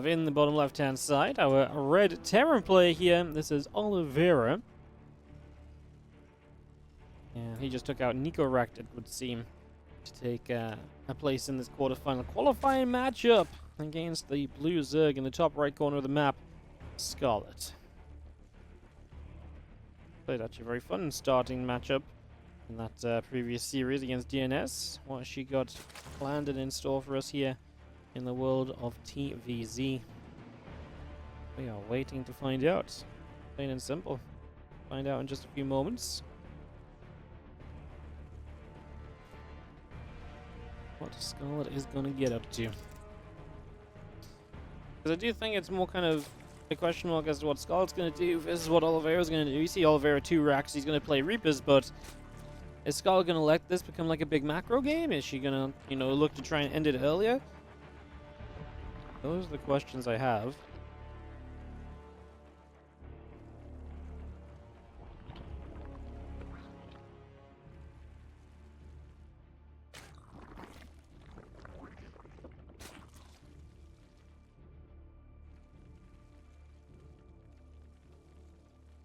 have in the bottom left-hand side our red Terran player here. This is Oliveira. And he just took out Nico Rekt, it would seem, to take a place in this quarterfinal qualifying matchup against the blue Zerg in the top right corner of the map, Scarlett. Played actually a very fun starting matchup in that previous series against DNS. What she got planned and in store for us here in the world of TVZ. We are waiting to find out. Plain and simple. Find out in just a few moments. What Scarlett is going to get up to. Because I do think it's more kind of a question mark as to what Scarlett's going to do versus what Oliveira's going to do. You see Oliveira 2 racks, he's going to play Reapers, but is Scarlett going to let this become like a big macro game? Is she going to, you know, look to try and end it earlier? Those are the questions I have.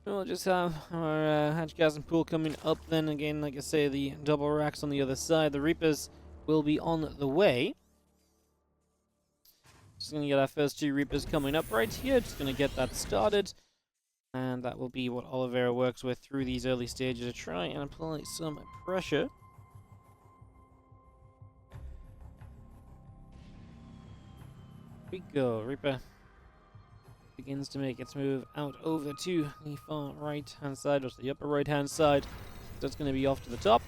We'll just have our Hatchgasm pool coming up then. Again, like I say, the double racks on the other side. The Reapers will be on the way. Just going to get our first 2 Reapers coming up right here. Just going to get that started. And that will be what Oliveira works with through these early stages to try and apply some pressure. Here we go. Reaper begins to make its move out over to the far right hand side, or the upper right hand side. That's going to be off to the top.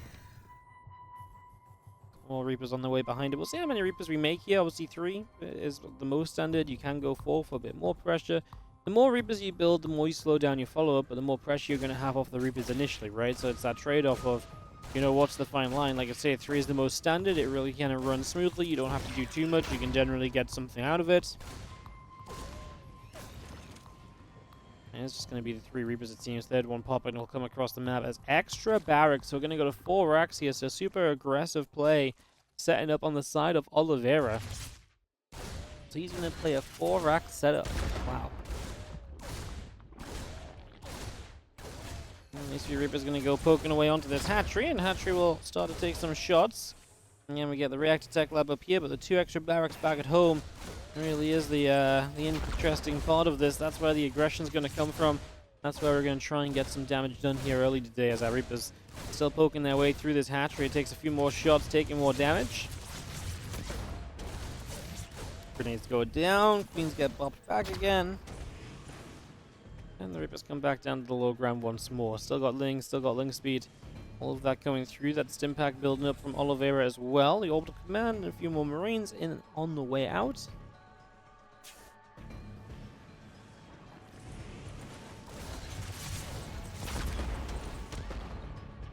More Reapers on the way behind it. We'll see how many Reapers we make here. Obviously 3 is the most standard. You can go 4 for a bit more pressure. The more Reapers you build, the more you slow down your follow-up, but the more pressure you're going to have off the Reapers initially, right? So it's that trade-off of, you know, what's the fine line? Like I say, 3 is the most standard. It really kind of runs smoothly. You don't have to do too much. You can generally get something out of it. And it's just going to be the 3 Reapers, it seems. Third one popping will come across the map as extra barracks. So we're going to go to 4 racks here. So super aggressive play setting up on the side of Oliveira. So he's going to play a 4 rack setup. Wow. And these 3 Reapers going to go poking away onto this hatchery. And hatchery will start to take some shots. And then we get the reactor tech lab up here. But the 2 extra barracks back at home really is the interesting part of this. That's where the aggression's going to come from. That's where we're going to try and get some damage done here early today as our Reapers still poking their way through this hatchery. It takes a few more shots, taking more damage. Grenades go down. Queens get bopped back again. And the Reapers come back down to the low ground once more. Still got Ling, still got Ling speed. All of that coming through. That stim pack building up from Oliveira as well. The orbital command and a few more Marines in on the way out.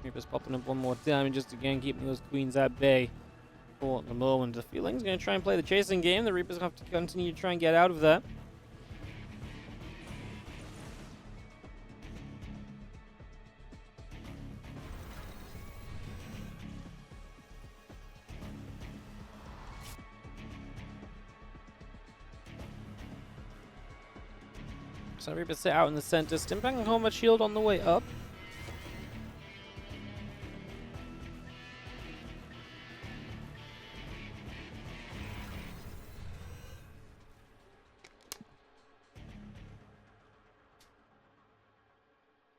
Reapers popping up one more time and just again keeping those Queens at bay for the moment. The Feeling's going to try and play the chasing game. The Reapers have to continue to try and get out of that. So Reapers sit out in the center. Stimpack and Combat Shield on the way up.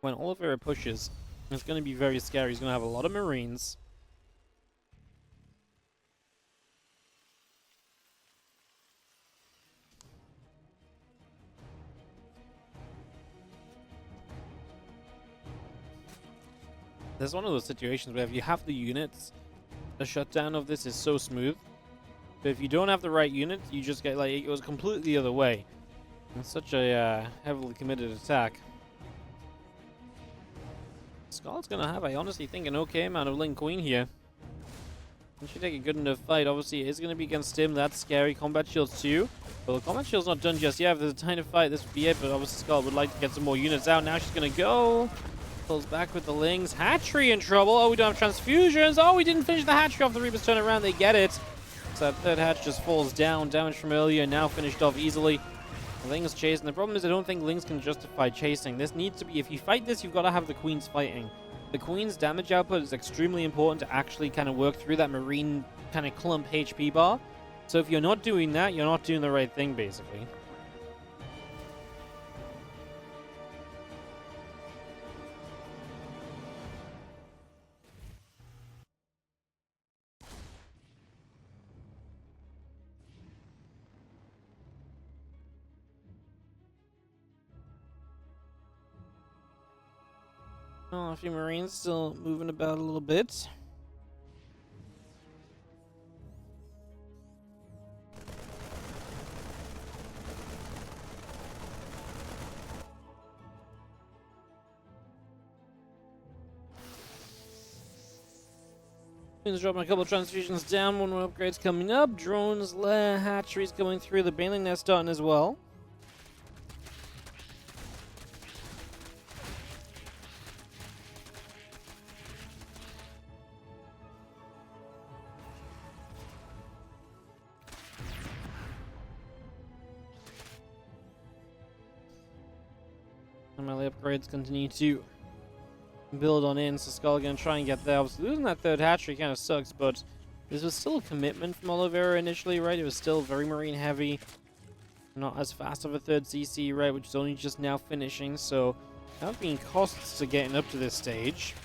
When Oliveira pushes, it's going to be very scary. He's going to have a lot of Marines. There's one of those situations where if you have the units, the shutdown of this is so smooth. But if you don't have the right units, you just get like, it goes completely the other way. It's such a heavily committed attack. Scarlett's going to have, I honestly think, an okay amount of Ling Queen here. He should take a good enough fight. Obviously, it is going to be against him. That's scary. Combat Shields too. But the Combat Shield's not done just yet. If there's a tiny fight, this would be it. But obviously, Scarlett would like to get some more units out. Now she's going to go. Pulls back with the Lings. Hatchery in trouble. Oh, we don't have transfusions. Oh, we didn't finish the hatchery off. The Reapers turn around. They get it. So that third hatch just falls down. Damage from earlier, now finished off easily. Ling's chasing. The problem is I don't think Ling's can justify chasing. This needs to be, if you fight this, you've got to have the Queens fighting. The Queen's damage output is extremely important to actually kind of work through that Marine kind of clump HP bar. So if you're not doing that, you're not doing the right thing, basically. Oh, a few Marines still moving about a little bit. Dropping a couple of transfusions down, one more upgrades coming up. Drones, lair, hatcheries going through. The Baneling nest starting as well. And melee upgrades continue to build on in, so Skull gonna try and get there. Obviously, losing that third hatchery kind of sucks, but this was still a commitment from Oliveira initially, right? It was still very Marine heavy, not as fast of a third CC, right? Which is only just now finishing, so there have been costs to getting up to this stage.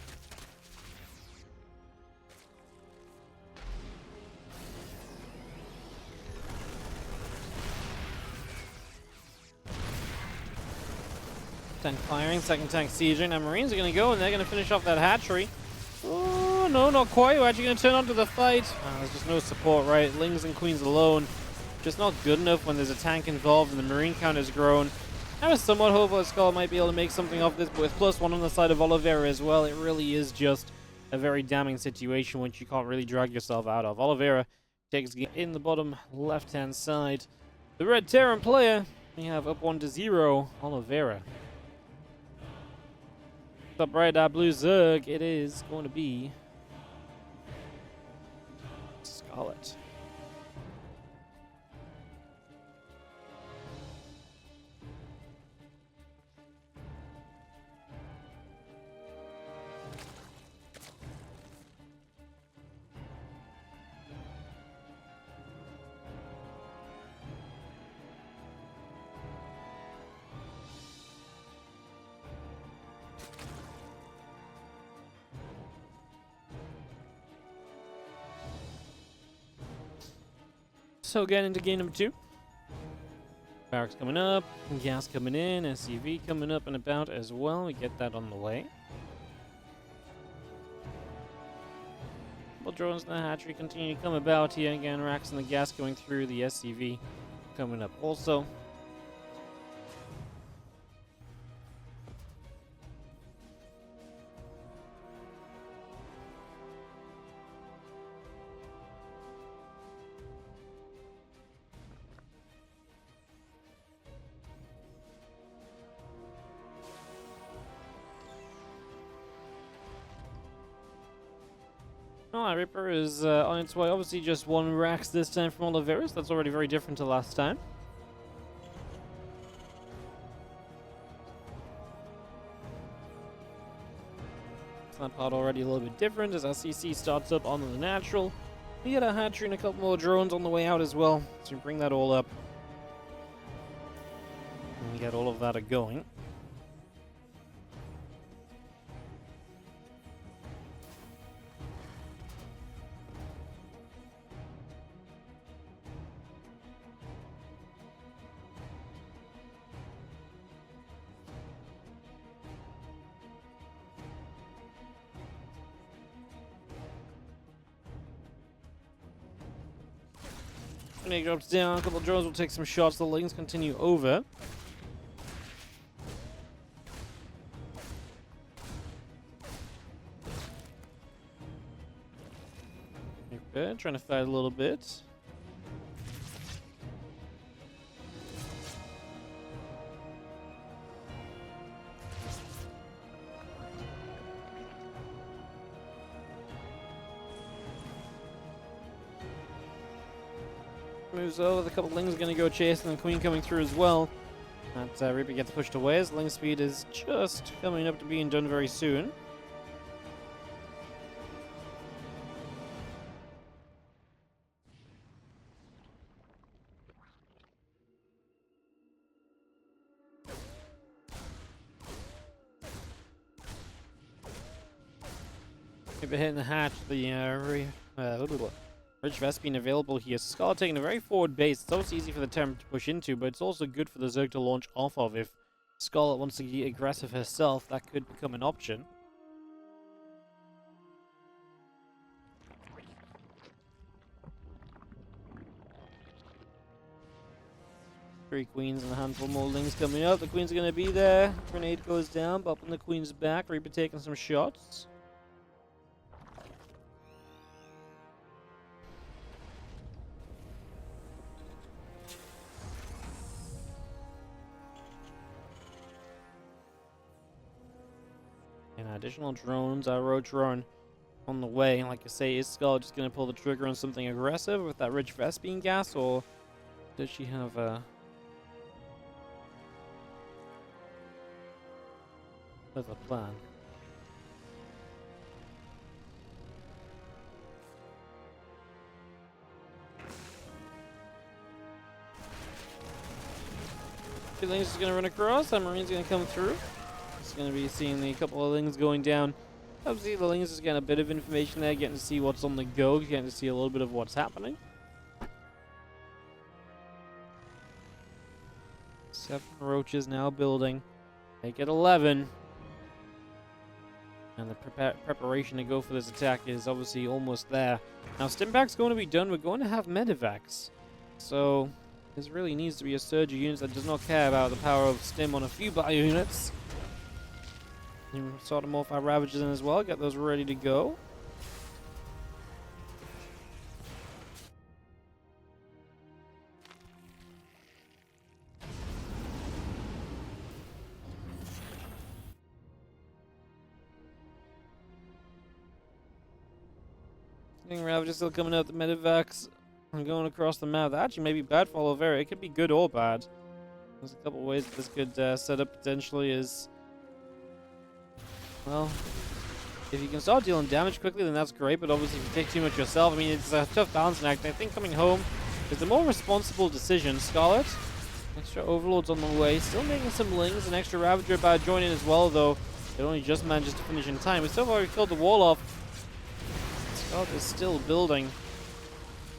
Tank firing, second tank sieging. Now Marines are going to go and they're going to finish off that hatchery. Oh, no, not quite. We're actually going to turn onto the fight. There's just no support, right? Lings and Queens alone. Just not good enough when there's a tank involved and the Marine count has grown. I was somewhat hopeful that Skull might be able to make something of this, but with +1 on the side of Oliveira as well, it really is just a very damning situation which you can't really drag yourself out of. Oliveira takes in the bottom left-hand side. The red Terran player, we have up 1-0, Oliveira. Top right, our blue Zerg, it is going to be Scarlett. So getting into game number 2. Barracks coming up, gas coming in, SCV coming up and about as well. We get that on the way. Well, drones in the hatchery continue to come about here. Again, racks and the gas going through, the SCV coming up also. Oh, Ripper is on its way. Obviously just 1 racks this time from Oliveira. That's already very different to last time. So that part already a little bit different as our CC starts up on the natural. We get a hatchery and a couple more drones on the way out as well. So we bring that all up. And we get all of that going. Grenade drops down, a couple of drones will take some shots, the Lings continue over. Okay, trying to fight a little bit. Moves over, the couple of Lings going to go chasing, and the Queen coming through as well. That Reaper gets pushed away as Ling speed is just coming up to being done very soon. Reaper hitting the hatch, the Rich Vest being available here. So Scarlett taking a very forward base. It's obviously easy for the Terran to push into, but it's also good for the Zerg to launch off of. If Scarlett wants to get aggressive herself, that could become an option. Three Queens and a handful more Lings coming up. The Queen's going to be there. Grenade goes down, bopping the Queen's back. Reaper taking some shots. And additional drones are road drone on the way. And like I say, is Scarlett just going to pull the trigger on something aggressive with that Rich Vest being gas, or does she have a plan? Two Lings is going to run across. That Marine's going to come through. Going to be seeing a couple of Lings going down. Obviously, the Lings is getting a bit of information there, getting to see what's on the go, getting to see a little bit of what's happening. 7 Roaches now building. They get 11. And the preparation to go for this attack is obviously almost there. Now, Stimpak's going to be done. We're going to have Medivacs. So, this really needs to be a surge of units that does not care about the power of Stim on a few bio units. Sort them off our Ravagers in as well, get those ready to go. Ravagers still coming out the Medivacs and going across the map. That actually may be bad for Oliveira. It could be good or bad. There's a couple of ways that this could set up potentially is... Well, if you can start dealing damage quickly, then that's great, but obviously if you take too much yourself, I mean, it's a tough balancing act. I think coming home is the more responsible decision. Scarlett, extra Overlords on the way, still making some Lings, an extra Ravager about to join in as well, though it only just manages to finish in time. We still already killed the wall off. Scarlett is still building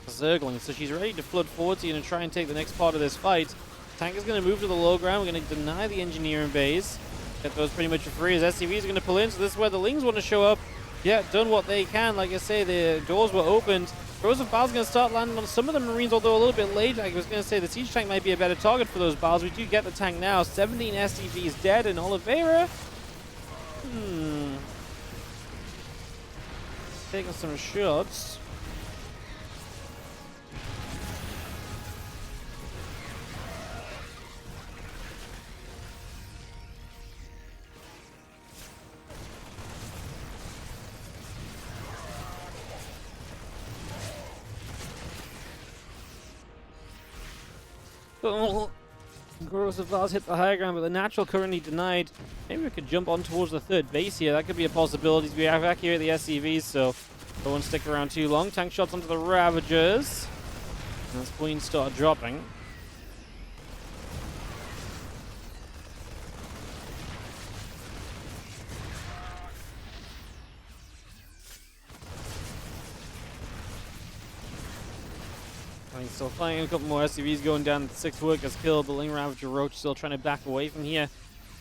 Zergling, so she's ready to flood forward here and try and take the next part of this fight. Tank is going to move to the low ground. We're going to deny the engineering bays. Get those pretty much for free as SCV is going to pull in, so this is where the Lings want to show up. Yeah, done what they can. Like I say, the doors were opened. Throws of Bals going to start landing on some of the Marines, although a little bit late. I was going to say the siege tank might be a better target for those Bals. We do get the tank now. 17 SCVs dead, and Oliveira... Taking some shots. Corrosive Vals hit the higher ground, but the natural currently denied. Maybe we could jump on towards the third base here. That could be a possibility to be evacuate the SCVs, so don't want to stick around too long. Tank shots onto the Ravagers. And as Queens start dropping. Still fighting, a couple more SCVs going down. 6 workers killed. The Ling Ravager Roach still trying to back away from here.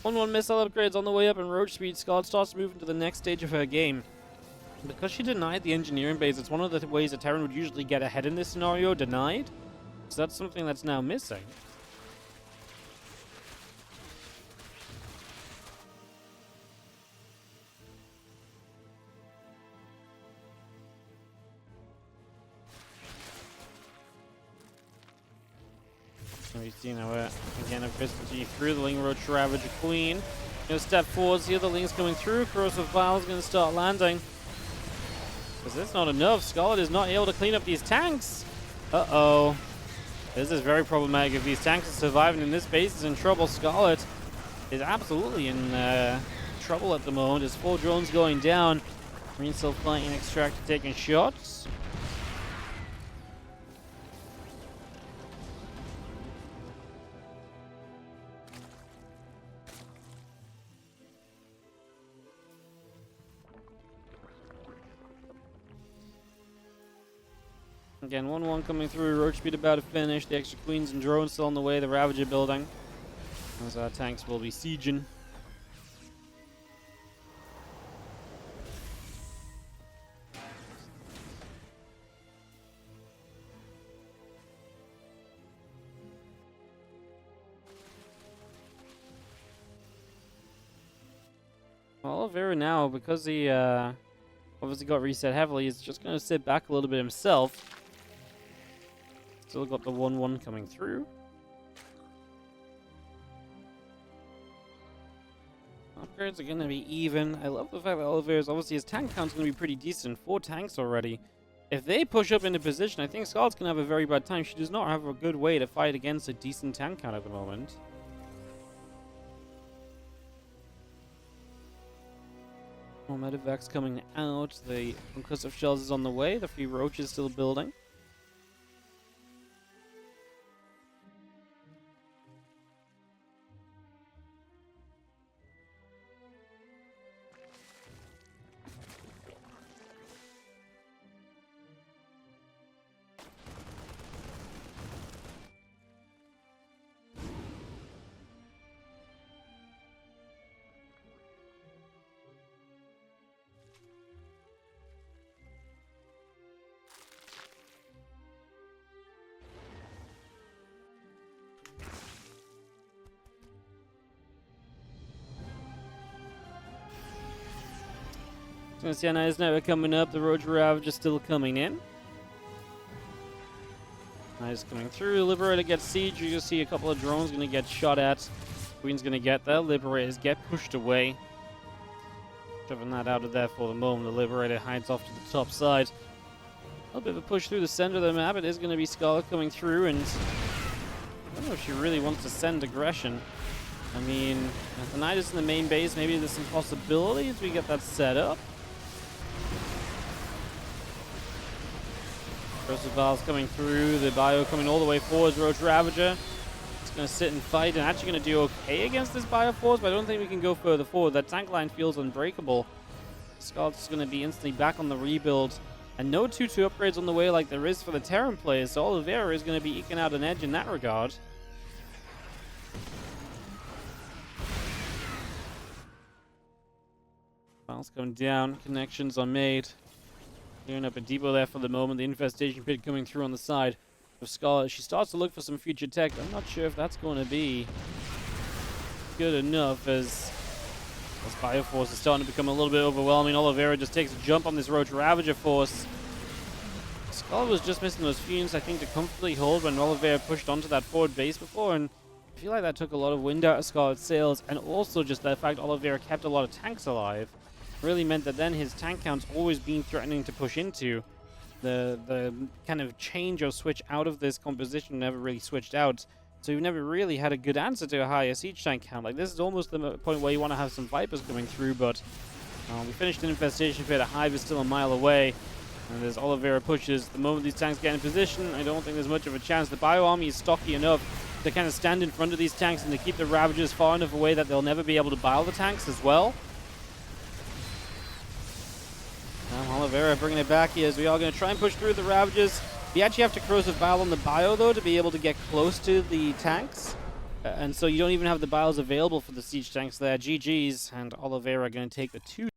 1-1 missile upgrades on the way up, and Roach speed. Scarlett starts moving to the next stage of her game. Because she denied the engineering base, it's one of the ways a Terran would usually get ahead in this scenario, denied. So that's something that's now missing. We've seen how again efficiency through the Ling Roach Ravager Queen. Gonna step forwards here, the Ling's coming through. Corrosive Vials gonna start landing. Because that's not enough. Scarlett is not able to clean up these tanks. Uh-oh. This is very problematic. If these tanks are surviving and this base is in trouble, Scarlett is absolutely in trouble at the moment. There's 4 drones going down. Marine still fighting, Extractor taking shots. Again, 1-1 coming through. Roach speed about to finish. The extra queens and drones still on the way. The Ravager building. As our tanks will be sieging. Well, Oliveira now, because he obviously got reset heavily, is just going to sit back a little bit himself. Still got the 1-1 coming through. Upgrades are going to be even. I love the fact that Oliveira's, obviously his tank count's going to be pretty decent. 4 tanks already. If they push up into position, I think Scarlett's going to have a very bad time. She does not have a good way to fight against a decent tank count at the moment. More medevacs coming out. The concussive shells is on the way. The 3 roaches still building. Sienna is never coming up. The Roach Ravage is still coming in. Nice coming through. Liberator gets siege. You just see a couple of drones going to get shot at. Queen's going to get there. Liberators get pushed away. Shoving that out of there for the moment. The Liberator hides off to the top side. A little bit of a push through the center of the map. It is going to be Scarlett coming through, and I don't know if she really wants to send aggression. I mean, if the Knight is in the main base, maybe there's some possibilities we get that set up. Val's coming through, the bio coming all the way forwards. Roach Ravager is going to sit and fight and actually going to do okay against this bio force, but I don't think we can go further forward. That tank line feels unbreakable. Scarlett's going to be instantly back on the rebuild, and no 2-2 upgrades on the way like there is for the Terran players, so Oliveira is going to be eking out an edge in that regard. Val's coming down, connections are made. Clearing up a depot there for the moment. The infestation pit coming through on the side of Scarlett. She starts to look for some future tech. I'm not sure if that's going to be good enough, as Bioforce is starting to become a little bit overwhelming. Oliveira just takes a jump on this Roach Ravager force. Scarlett was just missing those fumes, I think, to comfortably hold when Oliveira pushed onto that forward base before, and I feel like that took a lot of wind out of Scarlett's sails, and also just the fact Oliveira kept a lot of tanks alive really meant that then his tank count's always been threatening to push into. The kind of change or switch out of this composition never really switched out, so you've never really had a good answer to a higher siege tank count. Like, this is almost the point where you want to have some Vipers coming through, but we finished an infestation pit. A hive is still a mile away, and as Oliveira pushes, the moment these tanks get in position, I don't think there's much of a chance. The bio army is stocky enough to kind of stand in front of these tanks and to keep the Ravagers far enough away that they'll never be able to bile the tanks as well. Oliveira bringing it back here as we are going to try and push through the Ravagers. You actually have to corrosive bile on the bio, though, to be able to get close to the tanks. And so you don't even have the biles available for the siege tanks there. GG's, and Oliveira going to take the 2